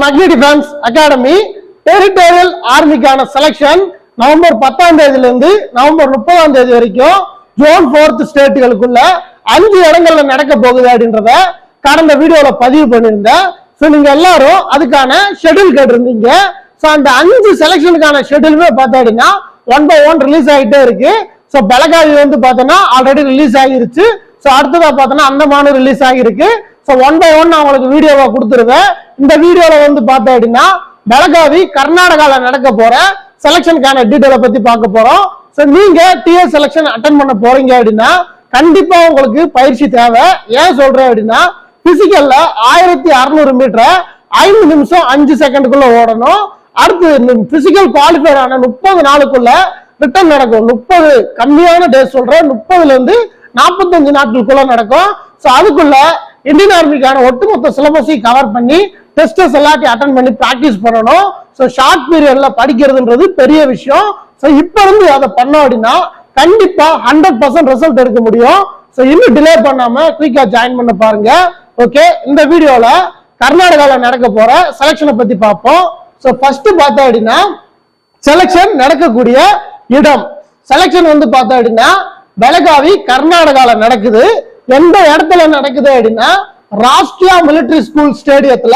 Magni Defense Academy Territorial Army-க்கான selection November 10ஆம் தேதியிலிருந்து நவம்பர் 30ஆம் தேதி வரைக்கும் ஜோன் 4th ஸ்டேட்டுகளுக்குள்ள 5 இடங்கள்ல நடக்க போகுது அப்படின்றத கடந்த வீடியோல பதிவு பண்ணியிருந்தேன். சோ நீங்க எல்லாரும் அதுக்கான ஷெட்யூல் கேட்டிருந்தீங்க. சோ அந்த 5 செலக்ஷனுக்கான ஷெட்யூலுமே பார்த்தீங்கன்னா 1 by 1 ரிலீஸ் ஆகிட்டே இருக்கு. சோ பெலகாவி வந்து பார்த்தோன்னா ஆல்ரெடி ரிலீஸ் ஆகிருச்சு. சோ அடுத்ததா பார்த்தோன்னா அந்தமானும் ரிலீஸ் ஆகிருக்கு. சோ 1 by 1 நான் உங்களுக்கு வீடியோவா கொடுத்துருவேன். இந்த வீடியோல வந்து பார்த்தோம் அப்படின்னா பெலகாவி கர்நாடகால நடக்க போற செலக்ஷனுக்கான டீடைலை பத்தி பார்க்க போறோம். சோ நீங்க டிஎஸ் செலக்ஷன் அட்டன் பண்ண போறீங்க அப்படின்னா கண்டிப்பா உங்களுக்கு பயிற்சி தேவை. ஏன் சொல்றேன் அப்படின்னா பிசிக்கல்ல 1600 மீட்டரை 5 நிமிஷம் 5 செகண்டுக்குள்ள ஓடணும். அடுத்து பிசிக்கல் குவாலிஃபயர் ஆன 30 நாளுக்குள்ள ரிட்டர்ன் நடக்கும். 30 கம்மியான டேஸ் சொல்றேன், 30ல இருந்து 45 நாட்களுக்குள்ள நடக்கும். சோ அதுக்குள்ள இந்தியன் ஆர்மிக்கான ஒட்டுமொத்த சிலபஸையும் கவர் பண்ணி டெஸ்டஸ் எல்லாத்தையும் அட்டன் பண்ணி பிராக்டிஸ் பண்ணணும். ஸோ ஷார்ட் பீரியட்ல படிக்கிறதுன்றது பெரிய விஷயம். ஸோ இப்ப இருந்து அதை பண்ணோம் அப்படின்னா கண்டிப்பா 100% ரிசல்ட் எடுக்க முடியும். ஸோ இன்னும் டிலே பண்ணாம குயிக்கா ஜாயின் பண்ண பாருங்க. ஓகே, இந்த வீடியோல கர்நாடகால நடக்க போற செலக்ஷனை பத்தி பார்ப்போம். ஸோ ஃபர்ஸ்ட் பார்த்தோம் அப்படின்னா செலக்ஷன் நடக்கக்கூடிய இடம். செலக்ஷன் வந்து பார்த்தோம் அப்படின்னா பெலகாவி கர்நாடகால நடக்குது. எந்த இடத்துல நடக்குது அப்படின்னா ராஷ்டிரியா மிலிட்டரி ஸ்கூல் ஸ்டேடியத்துல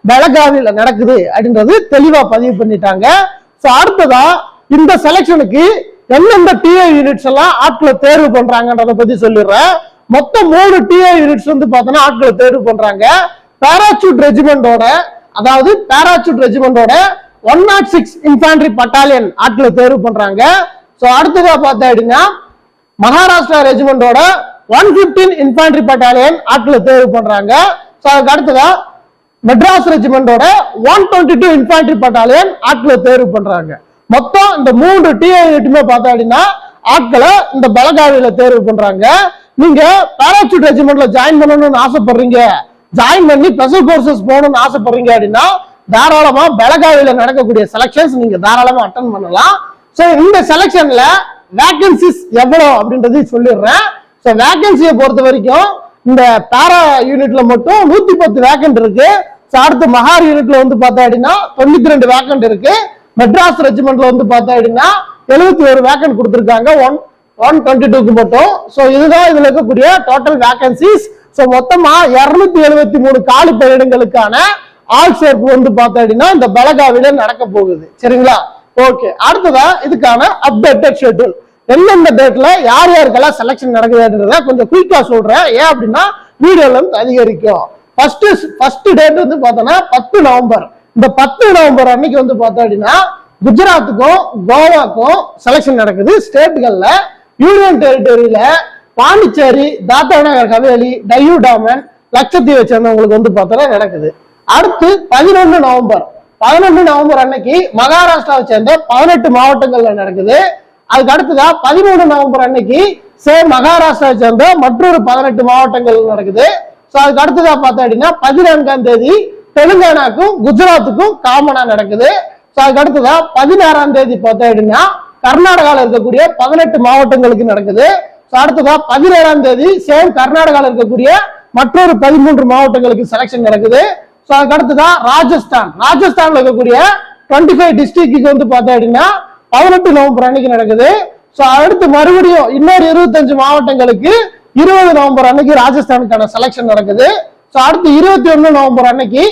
பெலகாவில நடக்குது அப்படின்றது தெளிவா பதிவு பண்ணிட்டாங்க. சோ அடுத்ததா இந்த செலக்ஷனுக்கு எந்தெந்த டிஏ யூனிட்ஸ் எல்லாம் ஆட்களை தேர்வு பண்றாங்கன்றத பத்தி சொல்லிடுறேன். மொத்தம் 3 டிஏ யூனிட்ஸ் வந்து பார்த்தோன்னா ஆட்களை தேர்வு பண்றாங்க. பேராசூட் ரெஜிமெண்டோட 106 இன்ஃபேண்ட்ரி பட்டாலியன் ஆட்களை தேர்வு பண்றாங்க. சோ அடுத்ததா பார்த்தா அப்படின்னா மகாராஷ்டிரா ரெஜிமெண்டோட 115 இன்ஃபேண்ட்ரி பட்டாலியன் ஆட்களை தேர்வு பண்றாங்க. சோ அதுக்கு அடுத்ததா மெட்ராஸ் ரெஜிமெண்டோட 122 இன்ஃபேண்ட்ரி பட்டாலியன் ஆட்களை தேர்வு பண்றாங்க. மொத்தம் இந்த 3 டிஏ யூனிட்டுமே பார்த்தா அப்படின்னா ஆட்களை இந்த பெலகாவில தேர்வு பண்றாங்க. நீங்க பேராசூட் ரெஜிமெண்ட்ல ஜாயின் பண்ணணும்னு ஆசைப்படுறீங்க, ஜாயின் பண்ணி ஸ்பெஷல் கோர்சஸ் போகணும்னு ஆசைப்படுறீங்க அப்படின்னா தாராளமா பெலகாவில நடக்கக்கூடிய செலக்ஷன்ஸ் நீங்க தாராளமா அட்டன் பண்ணலாம். சோ இந்த செலக்ஷன்ல வேகன்சிஸ் எவ்வளவு அப்படின்றது சொல்லிடுறேன். சோ வேகன்சியை பொறுத்த வரைக்கும் இந்த பேரா யூனிட்ல மட்டும் 110 வேகன்ட் இருக்கு. சோ அடுத்து மகார் யூனிட்ல வந்து பார்த்தா அப்படின்னா 92 வேகன்ட் இருக்கு. மெட்ராஸ் ரெஜிமெண்ட்ல வந்து பார்த்தா அப்படின்னா 71 வேகன்ட் கொடுத்திருக்காங்க 122க்கு மட்டும். சோ இதுதான் இதுல இருக்கக்கூடிய டோட்டல் வேகன்சிஸ். சோ மொத்தமா 273 காலி பணியிடங்களுக்கான ஆல் சேர்ப்பு வந்து பார்த்தா அப்படின்னா இந்த பெலகாவில நடக்க போகுது. சரிங்களா? ஓகே, அடுத்ததா இதுக்கான அப்டேட்டட் ஷெட்யூல் எந்தெந்த டேட்ல யார் யாருக்கெல்லாம் செலக்ஷன் நடக்குதுன்றத கொஞ்சம் குயிக்கா சொல்றேன். ஏன் அப்படின்னா வீடியோ லென்த் அதிகரிக்கும். ஃபர்ஸ்ட் டேட் வந்து பார்த்தோன்னா 10 நவம்பர். இந்த 10 நவம்பர் அன்னைக்கு வந்து பார்த்தோம் அப்படின்னா குஜராத்துக்கும் கோவாக்கும் செலக்ஷன் நடக்குது. ஸ்டேட்டுகள்ல யூனியன் டெரிட்டரியில பாண்டிச்சேரி, தாத்ராநகர் ஹவேலி, டையூ டாமன், லட்சத்தீவை சேர்ந்தவங்களுக்கு வந்து பார்த்தோன்னா நடக்குது. அடுத்து 11 நவம்பர் அன்னைக்கு மகாராஷ்டிராவை சேர்ந்த 18 மாவட்டங்கள்ல நடக்குது. அதுக்கு அடுத்ததா 13 நவம்பர் அன்னைக்கு மகாராஷ்டிராவை சேர்ந்த மற்றொரு 18 மாவட்டங்கள் நடக்குது. சோ அதுக்கு அடுத்ததா பார்த்தா அப்படின்னா 14ஆம் தேதி தெலுங்கானாக்கும் குஜராத்துக்கும் காமனா நடக்குது. சோ அதுக்கு அடுத்ததா 16ஆம் தேதி பார்த்தா அப்படின்னா கர்நாடகால இருக்கக்கூடிய 18 மாவட்டங்களுக்கு நடக்குது. சோ அடுத்ததா 17ஆம் தேதி கர்நாடகால இருக்கக்கூடிய மற்றொரு 13 மாவட்டங்களுக்கு செலக்ஷன் நடக்குது. சோ அதுக்கு அடுத்ததா ராஜஸ்தான்ல இருக்கக்கூடிய 25 டிஸ்ட்ரிக்ட்டுக்கு வந்து பார்த்தா அப்படின்னா 18 நவம்பர் அன்னைக்கு நடக்குது. சோ அடுத்து மறுபடியும் இன்னொரு 25 மாவட்டங்களுக்கு 20 நவம்பர் அன்னைக்கு ராஜஸ்தானுக்கான செலக்ஷன் நடக்குது. சோ அடுத்து 21 நவம்பர் அன்னைக்கு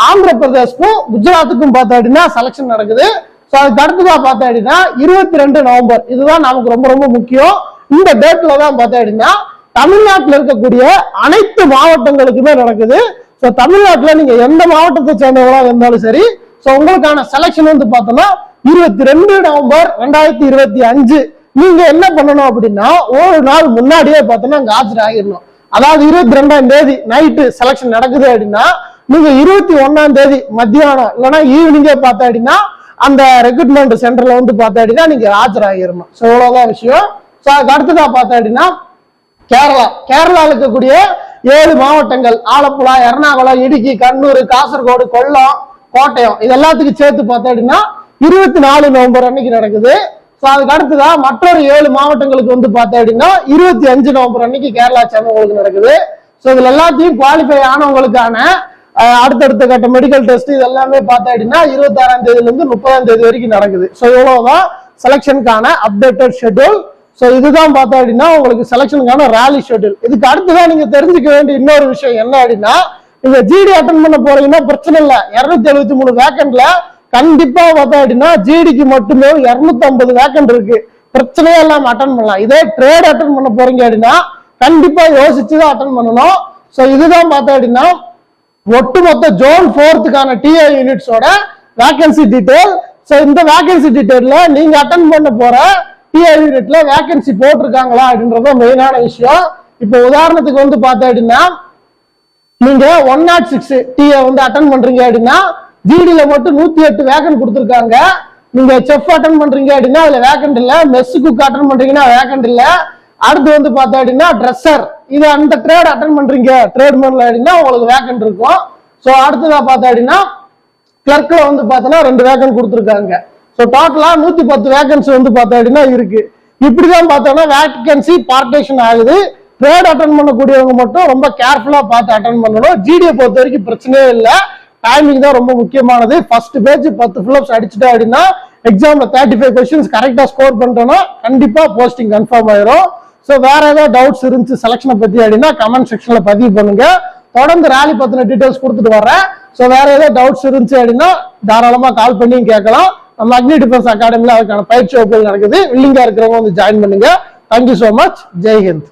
ஆந்திர பிரதேஷ்க்கும் குஜராத்துக்கும் பார்த்தா அப்படின்னா செலக்ஷன் நடக்குது. சோ அதுக்கு அடுத்ததா பார்த்தா அப்படின்னா 22 நவம்பர், இதுதான் நமக்கு ரொம்ப ரொம்ப முக்கியம். இந்த டேட்ல தான் பார்த்தா அப்படின்னா தமிழ்நாட்டில் இருக்கக்கூடிய அனைத்து மாவட்டங்களுக்குமே நடக்குது. சோ தமிழ்நாட்டுல நீங்க எந்த மாவட்டத்தை சேர்ந்தவங்களா இருந்தாலும் சரி, சோ உங்களுக்கான செலக்ஷன் வந்து பார்த்தோம்னா 22 நவம்பர் 2025 நீங்க என்ன பண்ணணும் அப்படின்னா ஒரு நாள் முன்னாடியே பார்த்தோம்னா அங்க ஆஜர் ஆகிடணும். அதாவது 22ஆம் தேதி நைட்டு செலக்ஷன் நடக்குது அப்படின்னா நீங்க 21ஆம் தேதி மத்தியானம் இல்லைன்னா ஈவினிங்கே பார்த்தா அப்படின்னா அந்த ரெக்ரூட்மெண்ட் சென்டர்ல வந்து பார்த்தா அப்படின்னா நீங்க ஆஜர் ஆகிடணும். ஸோ இவ்வளவுதான் விஷயம். ஸோ அதுக்கு அடுத்ததா பார்த்தா அப்படின்னா கேரளாவில் இருக்கக்கூடிய 7 மாவட்டங்கள் ஆலப்புழா, எர்ணாகுளம், இடுக்கி, கண்ணூர், காசர்கோடு, கொல்லம், கோட்டயம் இது எல்லாத்துக்கும் சேர்த்து பார்த்தா அப்படின்னா 24 நவம்பர் அன்னைக்கு நடக்குது. சோ அதுக்கு அடுத்ததா மற்றொரு 7 மாவட்டங்களுக்கு வந்து பார்த்தா அப்படின்னா 25 நவம்பர் அன்னைக்கு கேரளா சேர்ந்தவங்களுக்கு நடக்குது. சோ இதுல எல்லாத்தையும் குவாலிஃபை ஆனவங்களுக்கான அடுத்தடுத்த கட்ட மெடிக்கல் டெஸ்ட் இது எல்லாமே பார்த்தா அப்படின்னா 26ஆம் தேதியில இருந்து 30ஆம் தேதி வரைக்கும் நடக்குது. ஸோ இவ்வளவுதான் செலெக்ஷனுக்கான அப்டேட்டட் ஷெட்யூல். ஸோ இதுதான் பார்த்தா அப்படின்னா உங்களுக்கு செலெக்ஷனுக்கான ரேலி ஷெட்யூல். இதுக்கு அடுத்துதான் நீங்க தெரிஞ்சுக்க வேண்டிய இன்னொரு விஷயம் என்ன அப்படின்னா, நீங்க ஜிடி அட்டன் பண்ண போறீங்கன்னா பிரச்சனை இல்லை. 273 வேக்கண்ட்ல கண்டிப்பா பார்த்தா அப்படின்னா ஜிடிக்கு மட்டுமே 250 வேக்கண்ட் இருக்கு. பிரச்சனையே இல்லாம அட்டன் பண்ணலாம். இதே ட்ரேட் அட்டன் பண்ண போறீங்க அப்படின்னா கண்டிப்பா யோசிச்சுதான் அட்டன் பண்ணணும். ஸோ இதுதான் பார்த்தா அப்படின்னா ஒட்டுமொத்த ஜோன் 4க்கான டிஏ யூனிட்ஸோட வேகன்சி டீடைல். ஸோ இந்த வேகன்சி டீடைல்ல நீங்க அட்டன் பண்ண போற டிஏ யூனிட்ல வேகன்சி போட்டிருக்காங்களா அப்படின்றத மெயினான விஷயம். இப்போ உதாரணத்துக்கு வந்து பார்த்தா அப்படின்னா நீங்க 106 டிஏ வந்து அட்டன் பண்றீங்க அப்படின்னா ஜிடில மட்டும் 108 வேகன்ட் கொடுத்துருக்காங்க. நீங்க செஃப் அட்டன் பண்றீங்க அப்படின்னா அதுல வேகன்ட் இல்ல. மெஸ் குக் அட்டன் பண்றீங்கன்னா வேகன்ட் இல்ல. அடுத்து வந்து பார்த்தா அப்படின்னா ட்ரெஸ்ஸர் இது அந்த ட்ரேட் அட்டன் பண்றீங்க ட்ரேட்மேன்ல அப்படின்னா உங்களுக்கு வேகன்ட் இருக்கும். ஸோ அடுத்ததா பார்த்தா அப்படின்னா கிளர்க்ல வந்து பார்த்தோன்னா 2 வேகன்ட் கொடுத்துருக்காங்க. ஸோ டோட்டலா 110 வேகன்சி வந்து பார்த்தா அப்படின்னா இருக்கு. இப்படிதான் பார்த்தோம்னா வேகன்சி பார்ட்டேஷன் ஆகுது. ட்ரேட் அட்டன் பண்ணக்கூடியவங்க மட்டும் ரொம்ப கேர்ஃபுல்லா பார்த்து அட்டன் பண்ணணும். ஜிடியை பொறுத்த வரைக்கும் பிரச்சனையே இல்லை. டைமிங் தான் ரொம்ப முக்கியமானது. ஃபர்ஸ்ட் பேஜ் 10 ஃபில்லப்ஸ் அடிச்சுட்டா அப்படின்னா எக்ஸாம்ல 35 கொஸ்டின்ஸ் கரெக்டா ஸ்கோர் பண்ணிட்டோம்னா கண்டிப்பா போஸ்டிங் கன்ஃபார்ம் ஆயிரும். ஸோ வேற ஏதாவது டவுட்ஸ் இருந்துச்சு செலக்ஷனை பத்தி அப்படின்னா கமெண்ட் செக்ஷன்ல பதிவு பண்ணுங்க. தொடர்ந்து ரேலி பத்தின டீடைல்ஸ் கொடுத்துட்டு வர்றேன். ஸோ வேற ஏதாவது டவுட்ஸ் இருந்துச்சு அப்படின்னா தாராளமா கால் பண்ணி கேட்கலாம். நம்ம அக்னி டிஃபென்ஸ் அகாடமில அதுக்கான பயிற்சி வகுப்புகள் நடக்குது. வில்லிங்கா இருக்கிறவங்க வந்து ஜாயின் பண்ணுங்க. Thank you so much. Jai Hind.